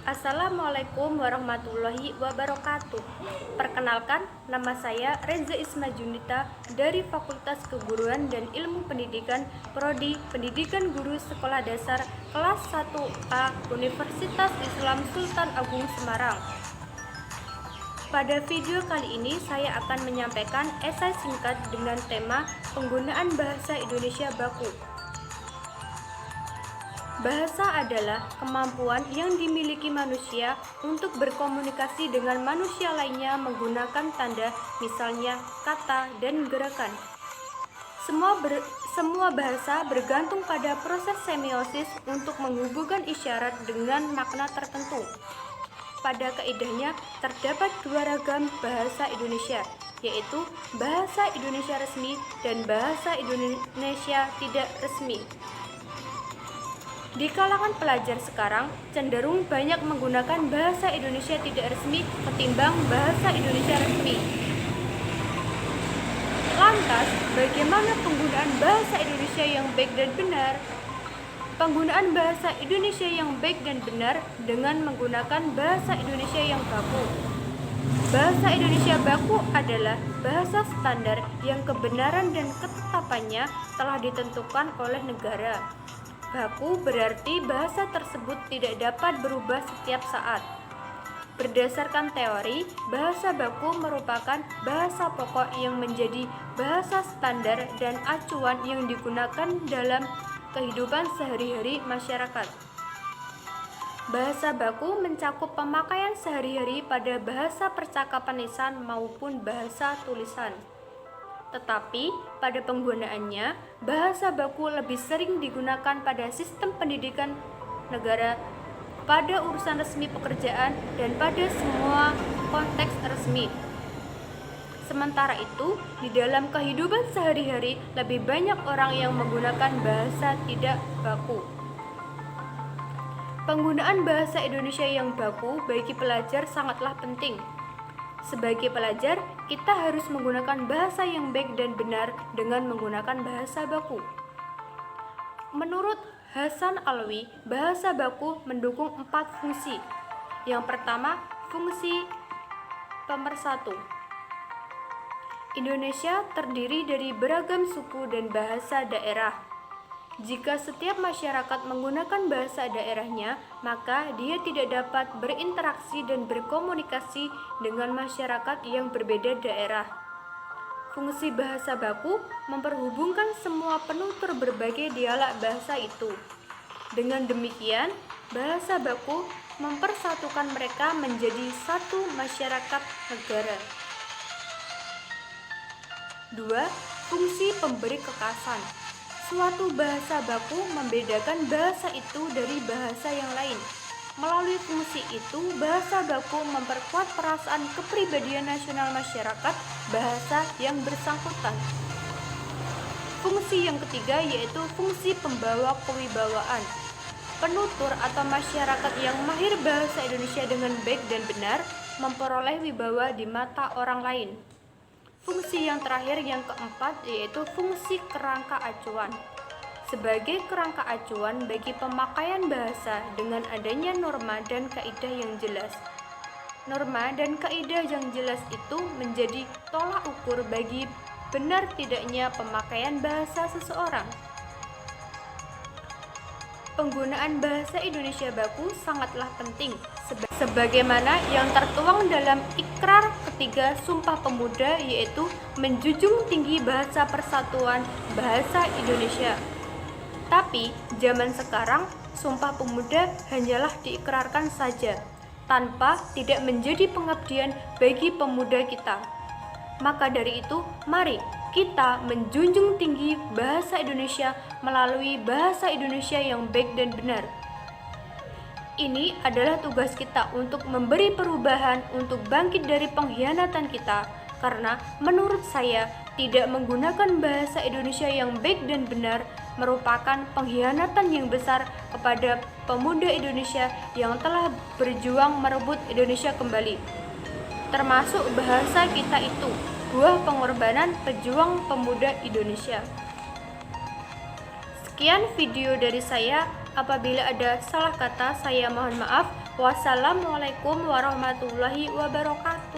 Assalamualaikum warahmatullahi wabarakatuh. Perkenalkan, nama saya Reza Isma Junita dari Fakultas Keguruan dan Ilmu Pendidikan Prodi Pendidikan Guru Sekolah Dasar kelas 1A Universitas Islam Sultan Agung Semarang. Pada video kali ini saya akan menyampaikan esai singkat dengan tema penggunaan bahasa Indonesia baku. Bahasa adalah kemampuan yang dimiliki manusia untuk berkomunikasi dengan manusia lainnya menggunakan tanda, misalnya kata dan gerakan. Semua bahasa bergantung pada proses semiosis untuk menghubungkan isyarat dengan makna tertentu. Pada kaidahnya terdapat dua ragam bahasa Indonesia, yaitu bahasa Indonesia resmi dan bahasa Indonesia tidak resmi. Di kalangan pelajar sekarang cenderung banyak menggunakan bahasa Indonesia tidak resmi ketimbang bahasa Indonesia resmi. Lantas, bagaimana penggunaan bahasa Indonesia yang baik dan benar? Penggunaan bahasa Indonesia yang baik dan benar dengan menggunakan bahasa Indonesia yang baku. Bahasa Indonesia baku adalah bahasa standar yang kebenaran dan ketetapannya telah ditentukan oleh negara. Baku berarti bahasa tersebut tidak dapat berubah setiap saat. Berdasarkan teori, bahasa baku merupakan bahasa pokok yang menjadi bahasa standar dan acuan yang digunakan dalam kehidupan sehari-hari masyarakat. Bahasa baku mencakup pemakaian sehari-hari pada bahasa percakapan lisan maupun bahasa tulisan. Tetapi pada penggunaannya, bahasa baku lebih sering digunakan pada sistem pendidikan negara, pada urusan resmi pekerjaan, dan pada semua konteks resmi. Sementara itu, di dalam kehidupan sehari-hari, lebih banyak orang yang menggunakan bahasa tidak baku. Penggunaan bahasa Indonesia yang baku bagi pelajar sangatlah penting. Sebagai pelajar, kita harus menggunakan bahasa yang baik dan benar dengan menggunakan bahasa baku. Menurut Hasan Alwi, bahasa baku mendukung 4 fungsi. Yang pertama, fungsi pemersatu. Indonesia terdiri dari beragam suku dan bahasa daerah. Jika setiap masyarakat menggunakan bahasa daerahnya, maka dia tidak dapat berinteraksi dan berkomunikasi dengan masyarakat yang berbeda daerah. Fungsi bahasa baku memperhubungkan semua penutur berbagai dialek bahasa itu. Dengan demikian, bahasa baku mempersatukan mereka menjadi satu masyarakat negara. 2. Fungsi pemberi kekasan. Suatu bahasa baku membedakan bahasa itu dari bahasa yang lain. Melalui fungsi itu, bahasa baku memperkuat perasaan kepribadian nasional masyarakat bahasa yang bersangkutan. Fungsi yang ketiga yaitu fungsi pembawa kewibawaan. Penutur atau masyarakat yang mahir bahasa Indonesia dengan baik dan benar memperoleh wibawa di mata orang lain. Fungsi yang terakhir, yang keempat, yaitu fungsi kerangka acuan. Sebagai kerangka acuan bagi pemakaian bahasa dengan adanya norma dan kaidah yang jelas. Norma dan kaidah yang jelas itu menjadi tolak ukur bagi benar tidaknya pemakaian bahasa seseorang. Penggunaan bahasa Indonesia baku sangatlah penting, sebagaimana yang tertuang dalam Ikrar ketiga Sumpah Pemuda, yaitu menjunjung tinggi bahasa persatuan bahasa Indonesia. Tapi zaman sekarang Sumpah Pemuda hanyalah diikrarkan saja, tanpa tidak menjadi pengabdian bagi pemuda kita. Maka dari itu, mari kita menjunjung tinggi bahasa Indonesia melalui bahasa Indonesia yang baik dan benar. Ini adalah tugas kita untuk memberi perubahan, untuk bangkit dari pengkhianatan kita. Karena menurut saya, tidak menggunakan bahasa Indonesia yang baik dan benar merupakan pengkhianatan yang besar kepada pemuda Indonesia yang telah berjuang merebut Indonesia kembali. Termasuk bahasa kita itu, buah pengorbanan pejuang pemuda Indonesia. Sekian video dari saya. Apabila ada salah kata, saya mohon maaf. Wassalamualaikum warahmatullahi wabarakatuh.